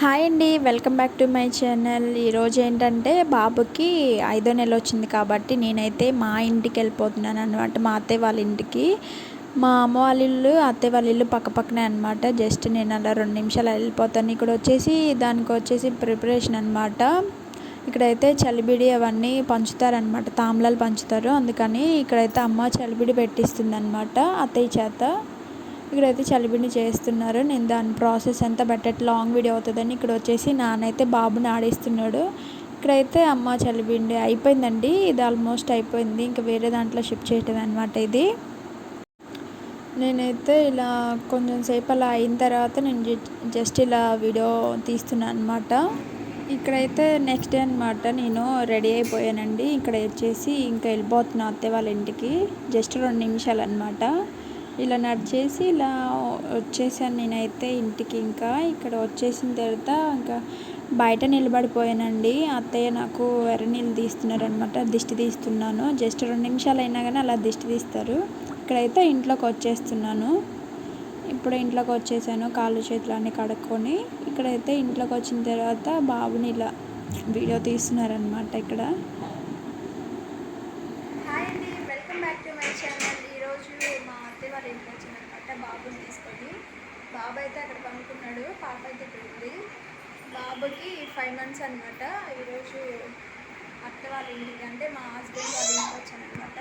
Hi అండి, welcome back to my channel. ఈరోజు ఏంటంటే బాబుకి 5వ నెల వచ్చింది కాబట్టి నేనైతే మా ఇంటికి వెళ్ళిపోతున్నాను అనమాట. మా అత్తయ్య వాళ్ళ ఇంటికి. మా అమ్మ వాళ్ళ ఇల్లు, అత్తయ్య వాళ్ళ ఇల్లు పక్కపక్కనే అనమాట. జస్ట్ నేను అలా 2 నిమిషాలు వెళ్ళిపోతాను. ఇక్కడ వచ్చేసి దానికి వచ్చేసి ప్రిపరేషన్ అనమాట. ఇక్కడైతే చలిబిడి అవన్నీ పంచుతారనమాట, తాంబూలాలు పంచుతారు. అందుకని ఇక్కడైతే అమ్మ చలిబిడి పెట్టిస్తుంది అనమాట అత్తయ్య చేత. ఇక్కడైతే చలిబిడి చేస్తున్నారు. నేను దాని ప్రాసెస్ అంతా బెటర్ లాంగ్ వీడియో అవుతుందని ఇక్కడ వచ్చేసి నాన్నైతే బాబుని ఆడిస్తున్నాడు. ఇక్కడైతే అమ్మ చలిబిడి అయిపోయిందండి. ఇది ఆల్మోస్ట్ అయిపోయింది. ఇంకా వేరే దాంట్లో షిఫ్ట్ చేయటం అనమాట ఇది. నేనైతే ఇలా కొంచెం సేపు అలా అయిన తర్వాత నేను జస్ట్ ఇలా వీడియో తీస్తున్నాను అనమాట. ఇక్కడైతే నెక్స్ట్ డే అనమాట. నేను రెడీ అయిపోయానండి. ఇక్కడ వచ్చేసి ఇంకా వెళ్ళిపోతున్నాను అత్తయ్య వాళ్ళ ఇంటికి. జస్ట్ 2 నిమిషాలు అనమాట. ఇలా నడిచేసి ఇలా వచ్చేసాను నేనైతే ఇంటికి. ఇంకా ఇక్కడ వచ్చేసిన తర్వాత ఇంకా బయట నిలబడిపోయానండి. అత్తయ్య నాకు ఎర్ర నీళ్ళు తీస్తున్నారనమాట. దిష్టి తీస్తున్నాను. జస్ట్ 2 నిమిషాలు అయినా కానీ అలా దిష్టి తీస్తారు. ఇక్కడైతే ఇంట్లోకి వచ్చేస్తున్నాను. ఇప్పుడు ఇంట్లోకి వచ్చేసాను, కాళ్ళు చేతులు అన్నీ కడుక్కొని. ఇక్కడైతే ఇంట్లోకి వచ్చిన తర్వాత బాబుని ఇలా వీడియో తీస్తున్నారనమాట ఇక్కడ. హాయ్ అండి, welcome back to my channel. ఈరోజు మా అత్తయ్య వాళ్ళ ఇంటికి వచ్చిందనమాట బాబుని తీసుకొని. బాబు అయితే అక్కడ పనుకున్నాడు, పాప అయితే ఇక్కడ ఉంది. బాబుకి 5 months అనమాట. ఈరోజు అత్త వాళ్ళ ఇంటికి అంటే మా హస్బెండ్ వాళ్ళ ఇంటికి వచ్చానమాట.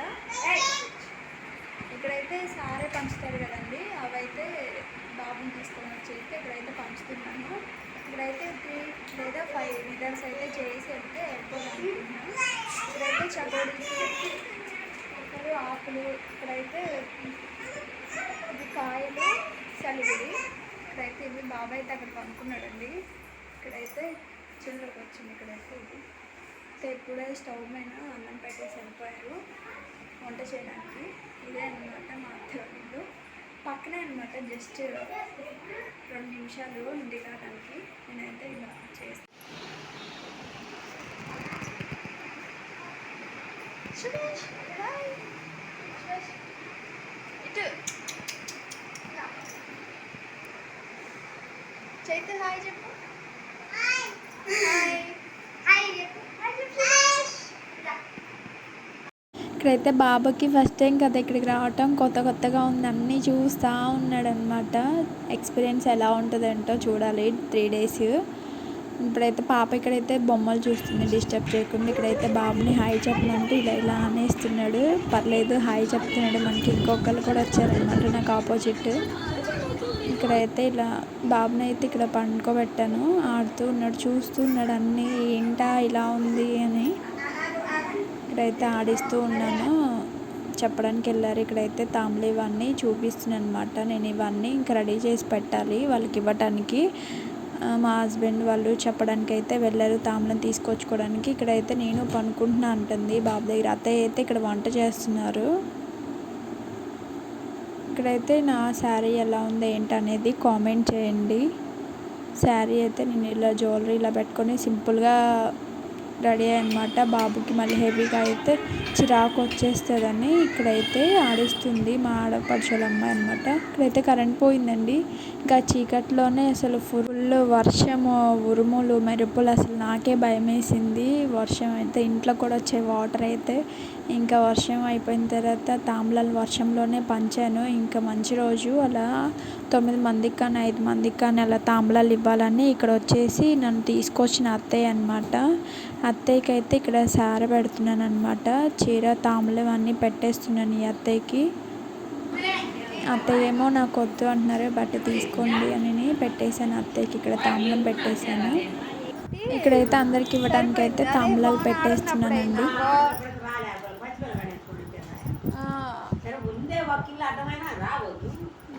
ఇక్కడైతే సారే పంచుతారు కదండి, అవైతే బాబుని తీసుకొని వచ్చేసి ఇక్కడైతే పంచుతున్నాను. ఇక్కడైతే 3 లేదా 5 లీటర్స్ అయితే చేసి వెళ్తే వెళ్ళిపోవాలనుకుంటున్నాను. ఇక్కడైతే చకోడీస్, ఆకులు, ఇక్కడైతే ఇది కాయలు, చలివిడి. ఇక్కడైతే ఇవి బాబాయ్ అయితే అక్కడ పనుకున్నాడండి. ఇక్కడైతే చిల్లుకి వచ్చింది. ఇక్కడైతే ఇది ఇప్పుడే స్టవ్ మీద అన్నం పెట్టేసి వెళ్ళిపోయారు వంట చేయడానికి. ఇదే అనమాట మా అత్తయ్య ఇల్లు పక్కనే అనమాట. జస్ట్ 2 నిమిషాలు ఇంటికి రావడానికి. నేనైతే ఇలా చేస్తాను. ఇటు చైతు హాయ్ చెప్పు. ఇక్కడైతే బాబుకి ఫస్ట్ టైం కదా ఇక్కడికి రావటం, కొత్తగా ఉంది. అన్నీ చూస్తూ ఉన్నాడనమాట. ఎక్స్పీరియన్స్ ఎలా ఉంటుందంటో చూడాలి 3 days. ఇప్పుడైతే పాప ఇక్కడైతే బొమ్మలు చూస్తుంది డిస్టర్బ్ చేయకుండా. ఇక్కడైతే బాబుని హాయ్ చెప్పమంటే ఇలా అనేస్తున్నాడు. పర్లేదు హాయ్ చెప్తున్నాడు. మనకి ఇంకొకరు కూడా వచ్చారనమాట నాకు ఆపోజిట్. ఇక్కడైతే ఇలా బాబుని అయితే ఇక్కడ పండుకోబెట్టాను. ఆడుతూ ఉన్నాడు, చూస్తూ ఉన్నాడు అన్నీ ఏంటా ఇలా ఉంది అని. ఇక్కడైతే ఆడిస్తూ ఉన్నాను. చెప్పడానికి వెళ్ళారు. ఇక్కడైతే తాంబూలం ఇవన్నీ చూపిస్తున్నాను అనమాట. నేను ఇవన్నీ ఇంకా రెడీ చేసి పెట్టాలి వాళ్ళకి ఇవ్వటానికి. మా హస్బెండ్ వాళ్ళు చెప్పడానికి అయితే వెళ్ళారు తాంబూలం తీసుకొచ్చుకోవడానికి. ఇక్కడైతే నేను పనుకుంటున్నా అంటుంది బాబు దగ్గర. అత్తయ్య అయితే ఇక్కడ వంట చేస్తున్నారు. ఇక్కడైతే నా శారీ ఎలా ఉంది ఏంటనేది కామెంట్ చేయండి. శారీ అయితే నేను ఇలా జ్యువెలరీ ఇలా పెట్టుకొని సింపుల్గా రెడీ అనమాట. బాబుకి మళ్ళీ హెవీగా అయితే చిరాకు వచ్చేస్తుందని ఇక్కడైతే ఆడిస్తుంది మా ఆడపడుచుల అమ్మాయి అనమాట. ఇక్కడైతే కరెంట్ పోయిందండి. ఇంకా చీకట్లోనే అసలు ఫుల్ వర్షము, ఉరుములు, మెరుపులు. అసలు నాకే భయం వేసింది. వర్షం అయితే ఇంట్లో కూడా వచ్చే వాటర్ అయితే. ఇంకా వర్షం అయిపోయిన తర్వాత తాంబూలాలు వర్షంలోనే పంచాను. ఇంకా మంచి రోజు అలా 9 మందికి కానీ 5 మందికి కానీ అలా తాంబూలాలు ఇవ్వాలని ఇక్కడ వచ్చేసి నన్ను తీసుకొచ్చిన అత్తయ్య అనమాట. అత్తయ్యకి అయితే ఇక్కడ సార పెడుతున్నాను అనమాట. చీర తాంబూలం అన్నీ పెట్టేస్తున్నాను ఈ అత్తయ్యకి. అత్తయ్య ఏమో నాకు వద్దు అంటున్నారు, బట్ తీసుకోండి అని పెట్టేశాను అత్తయ్యకి. ఇక్కడ తాంబూలం పెట్టేశాను. ఇక్కడైతే అందరికి ఇవ్వడానికి అయితే తాంబూలాలు పెట్టేస్తున్నానండి.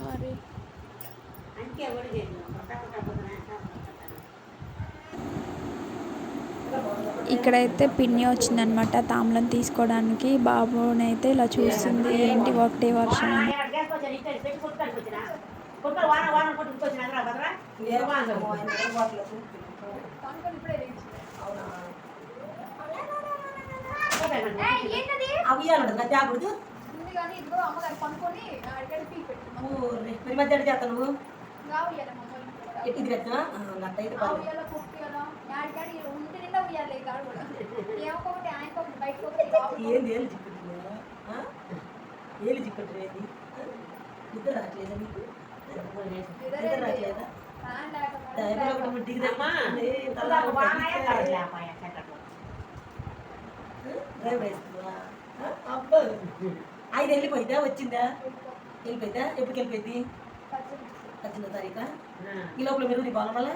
మరి ఇక్కడైతే పిన్ని వచ్చిందనమాట తాంబూలం తీసుకోవడానికి. బాబునైతే ఇలా చూస్తుంది, ఏంటి ఒకటే వర్షం అని. ఇది పెట్టినా నట్టయితే ఏంది ఏళ్ళు చిక్కుతుందా ఏళ్ళు చిక్కట్టు ఏంది నిద్ర రావట్లేదా నీకు నిద్ర రావట్లేదా డ్రైవర్ వేస్తుందా అబ్బా 5 వెళ్ళిపోయిందా వచ్చిందా వెళ్ళిపోయిందా ఎప్పటికి వెళ్ళిపోయింది 18వ తారీఖా ఈ లోపల మీరు బాగా మళ్ళా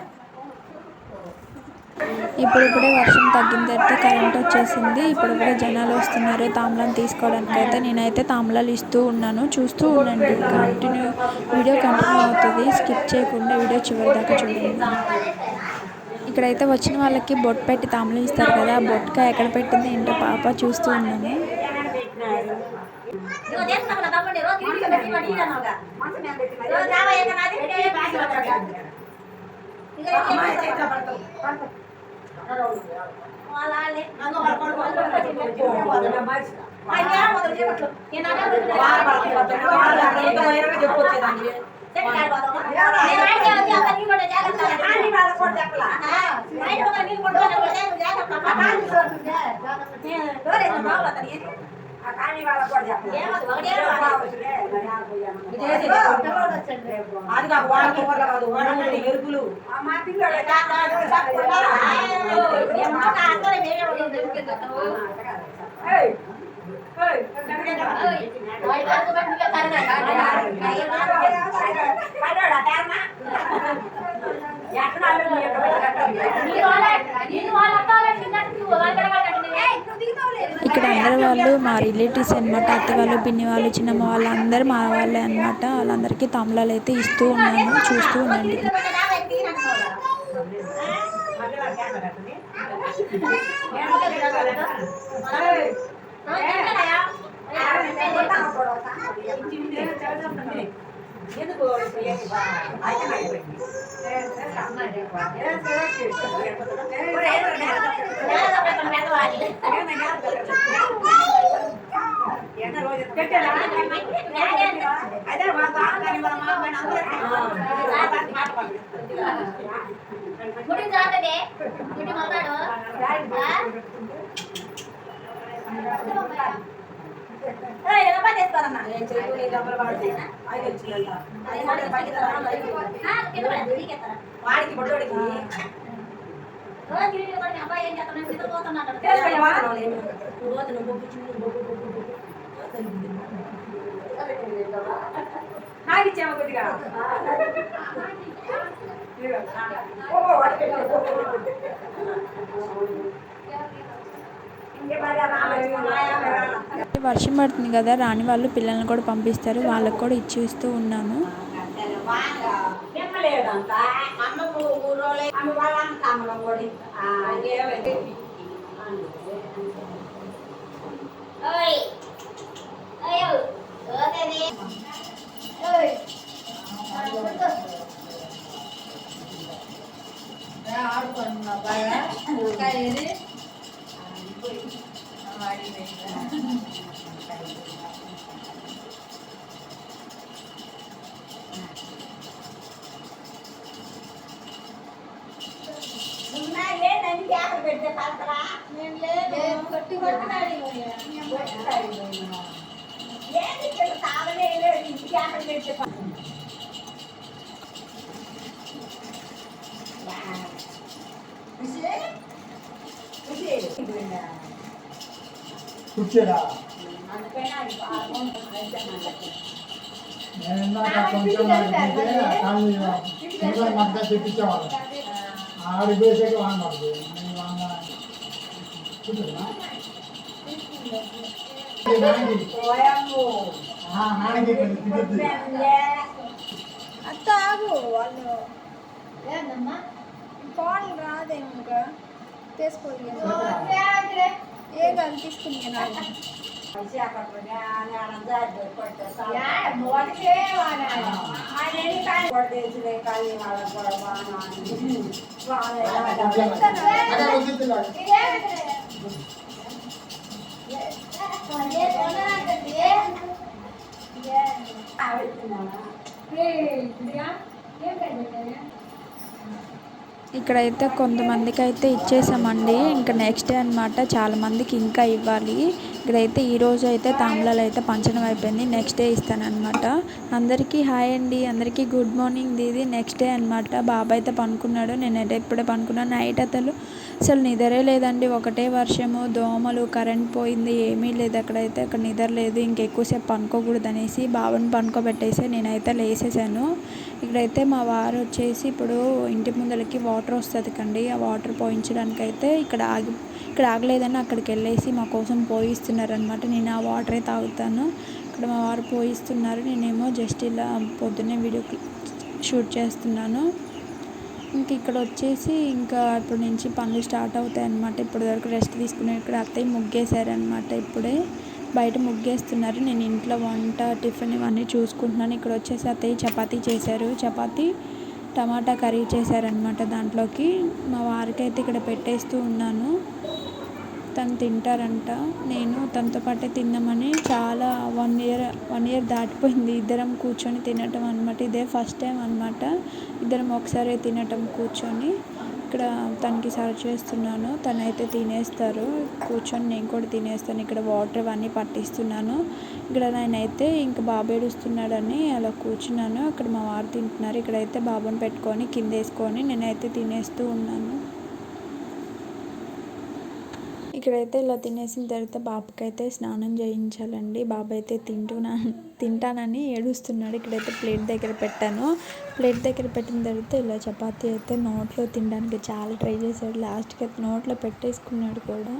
ఇప్పుడిప్పుడే వర్షం తగ్గిన తర్వాత కరెంట్ వచ్చేసింది. ఇప్పుడిప్పుడే జనాలు వస్తున్నారు తాంబూలం తీసుకోవడానికి. అయితే నేనైతే తాంబూలాలు ఇస్తూ ఉన్నాను, చూస్తూ ఉండండి. వీడియో కంటిన్యూ అవుతుంది, స్కిప్ చేయకుండా వీడియో చివరి దాకా చూడండి. ఇక్కడైతే వచ్చిన వాళ్ళకి బొట్టు పెట్టి తాంబూలం ఇస్తారు కదా, ఆ బొట్టుగా ఎక్కడ పెట్టింది ఏంటో పాప చూస్తూ ఉన్నాను. మెరుపులు ఇక్కడ అందరు వాళ్ళు మా రిలేటివ్స్ అనమాట. అత్త వాళ్ళు, పిన్ని వాళ్ళు, చిన్నమ్మ వాళ్ళు అందరు మా వాళ్ళే అనమాట. వాళ్ళందరికీ తాంబూలాలు అయితే ఇస్తూ ఉన్నాను, చూస్తూ ఉండండి. వాడికి బొడ్డోడికి నాకిచ్చాము కొద్దిగా వర్షం పడుతుంది కదా, రాని వాళ్ళు పిల్లల్ని కూడా పంపిస్తారు, వాళ్ళకు కూడా ఇస్తూ ఉన్నాను. కూర్చోరా నేను ఇందాక కొంచెం మధ్య తెప్పించేవాళ్ళు ఆడికి వేసేకి వాడదు అత్త ఆగు, వాళ్ళు కాల్ రాదేమో తీసుకోవాలి. ఏ కాదు తీసుకున్నాను. ఇక్కడైతే కొంతమందికి అయితే ఇచ్చేసామండి. ఇంకా నెక్స్ట్ డే అనమాట. చాలామందికి ఇంకా ఇవ్వాలి. ఇక్కడైతే ఈరోజు అయితే తాంబూలాలు అయితే పంచడం అయిపోయింది. నెక్స్ట్ డే ఇస్తానన్నమాట. అందరికీ హాయ్ అండి, అందరికీ గుడ్ మార్నింగ్. ఇది నెక్స్ట్ డే అనమాట. బాబాయ్ అయితే పనుకున్నాడు, నేనైతే ఇప్పుడే పనుకున్నాను. నైట్ అసలు నిద్రే లేదండి. ఒకటే వర్షము, దోమలు, కరెంట్ పోయింది, ఏమీ లేదు. అక్కడ నిద్ర లేదు. ఇంకెక్కువసేపు పనుకోకూడదు అనేసి బాబాని పనుకోబెట్టేసి నేనైతే లేసేసాను. ఇక్కడైతే మా వారు వచ్చేసి ఇప్పుడు ఇంటి ముందలకి వాటర్ వస్తుంది కండి, ఆ వాటర్ పోయించడానికి అయితే ఇక్కడ ఆగలేదని అక్కడికి వెళ్ళేసి మా కోసం పోయిస్తున్నారు అనమాట. నేను ఆ వాటరే తాగుతాను. ఇక్కడ మా వారు పోయిస్తున్నారు, నేనేమో జస్ట్ ఇలా పొద్దున్నే వీడియో షూట్ చేస్తున్నాను. ఇంక ఇక్కడ వచ్చేసి ఇంకా ఇప్పటి నుంచి పనులు స్టార్ట్ అవుతాయి అన్నమాట. ఇప్పటి వరకు రెస్ట్ తీసుకున్నారు. ఇక్కడ అత్తయ్య ముగ్గేశారనమాట. ఇప్పుడే బయట ముగ్గేస్తున్నారు. నేను ఇంట్లో వంట, టిఫిన్ ఇవన్నీ చూసుకుంటున్నాను. ఇక్కడ వచ్చేసి అత్తయ్య చపాతీ చేశారు. చపాతీ టమాటా కర్రీ చేశారనమాట. దాంట్లోకి మా వారికి అయితే ఇక్కడ పెట్టేస్తూ ఉన్నాను. తను తింటారంట. నేను తనతో పాటే తిన్నామని చాలా 1 year దాటిపోయింది ఇద్దరం కూర్చొని తినటం అనమాట. ఇదే ఫస్ట్ టైం అనమాట ఇద్దరం ఒకసారి తినటం కూర్చొని. ఇక్కడ తనకి సర్వ్ చేస్తున్నాను, తనైతే తినేస్తారు. కూర్చొని నేను కూడా తినేస్తాను. ఇక్కడ వాటర్ అవన్నీ పట్టిస్తున్నాను. ఇక్కడ నేనైతే ఇంకా బాబు ఏడుస్తున్నాడని అలా కూర్చున్నాను. అక్కడ మా వారు తింటున్నారు. ఇక్కడైతే బాబుని పెట్టుకొని కింద వేసుకొని నేనైతే తినేస్తూ ఉన్నాను. ఇక్కడైతే ఇలా తినేసిన తర్వాత బాబుకైతే స్నానం చేయించాలండి. బాబు అయితే తింటానని ఏడుస్తున్నాడు. ఇక్కడైతే ప్లేట్ దగ్గర పెట్టాను. ప్లేట్ దగ్గర పెట్టిన తర్వాత ఇలా చపాతీ అయితే నోట్లో తినడానికి చాలా ట్రై చేశాడు. లాస్ట్కి అయితే నోట్లో పెట్టేసుకున్నాడు కూడా.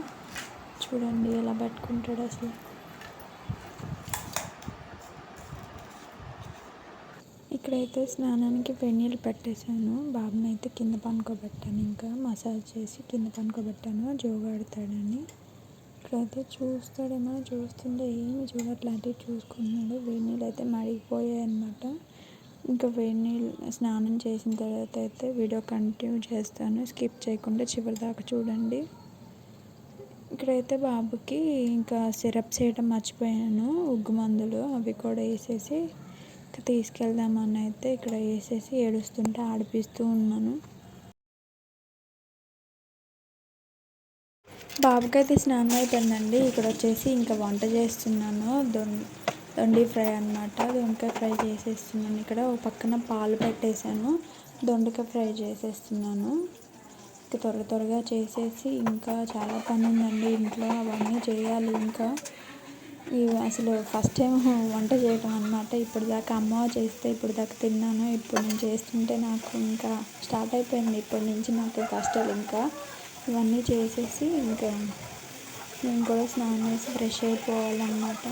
చూడండి ఎలా పెట్టుకుంటాడు అసలు. ఇక్కడైతే స్నానానికి వెన్నీళ్ళు పెట్టేశాను. బాబుని అయితే కింద పనుకోబెట్టాను. ఇంకా మసాజ్ చేసి కింద పనుకోబెట్టాను జోగాడతాడని. ఇక్కడైతే చూస్తుండే ఏమి చూడట్లాంటివి చూసుకున్నాడు. వేడినీళ్ళు అయితే మరిగిపోయాయి అన్నమాట. ఇంకా వేడినీళ్ళు స్నానం చేసిన తర్వాత అయితే వీడియో కంటిన్యూ చేస్తాను. స్కిప్ చేయకుండా చివరి దాకా చూడండి. ఇక్కడైతే బాబుకి ఇంకా సిరప్స్ వేయడం మర్చిపోయాను. ఉగ్గు మందులు అవి కూడా వేసేసి తీసుకెళ్దామని అయితే ఇక్కడ వేసేసి ఏడుస్తుంటే ఆడిపిస్తూ ఉన్నాను. బాబుకైతే స్నానం అయిపోయిందండి. ఇక్కడ వచ్చేసి ఇంకా వంట చేస్తున్నాను. దొండి ఫ్రై అనమాట. దొండకాయ ఫ్రై చేసేస్తున్నాను. ఇక్కడ ఒక పక్కన పాలు పెట్టేశాను. దొండకాయ ఫ్రై చేసేస్తున్నాను. ఇంకా త్వరగా చేసేసి ఇంకా చాలా పని ఉందండి ఇంట్లో, అవన్నీ చేయాలి. ఇంకా అసలు ఫస్ట్ టైం వంట చేయటం అనమాట. ఇప్పటిదాకా అమ్మ చేస్తే ఇప్పటిదాకా తిన్నాను. ఇప్పుడు నేను చేస్తుంటే నాకు ఇంకా స్టార్ట్ అయిపోయింది. ఇప్పటి నుంచి నాకు కష్టాలు. ఇంకా ఇవన్నీ చేసేసి ఇంకా నేను కూడా స్నానం చేసి ఫ్రెష్ అయిపోవాలన్నమాట.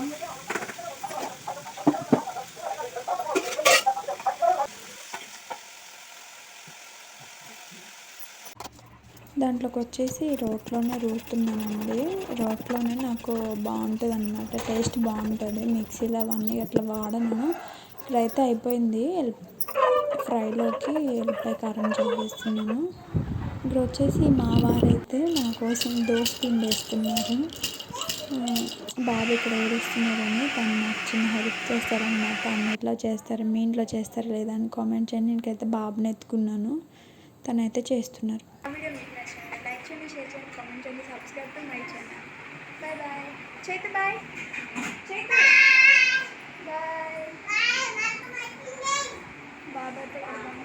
దాంట్లోకి వచ్చేసి రోట్లోనే రుస్తున్నానండి. రోట్లోనే నాకు బాగుంటుంది అన్నమాట, టేస్ట్ బాగుంటుంది. మిక్సీలో అవన్నీ అట్లా వాడను. ఇక్కడైతే అయిపోయింది. ఫ్రైలోకి ఎల్లిపాయ కారం చేసేస్తున్నాను. ఇక్కడ వచ్చేసి మా వారైతే నా కోసం దోశ పిండి వేస్తున్నారు. బాబు ఇక్కడ ఏడుస్తున్నారని తను నాకు చిన్న హెల్ప్ చేస్తారనమాట. అన్నిట్లో చేస్తారు, మీ ఇంట్లో చేస్తారా లేదా అని కామెంట్ చేయండి. నేనైతే బాబుని ఎత్తుకున్నాను, తనైతే చేస్తున్నారు. లైక్ చేయండి, షేర్ చేయండి, కామెంట్ చేయండి, subscribe to my channel. Bye bye. Chaitu bye. Chaitu bye. బాబాయ్.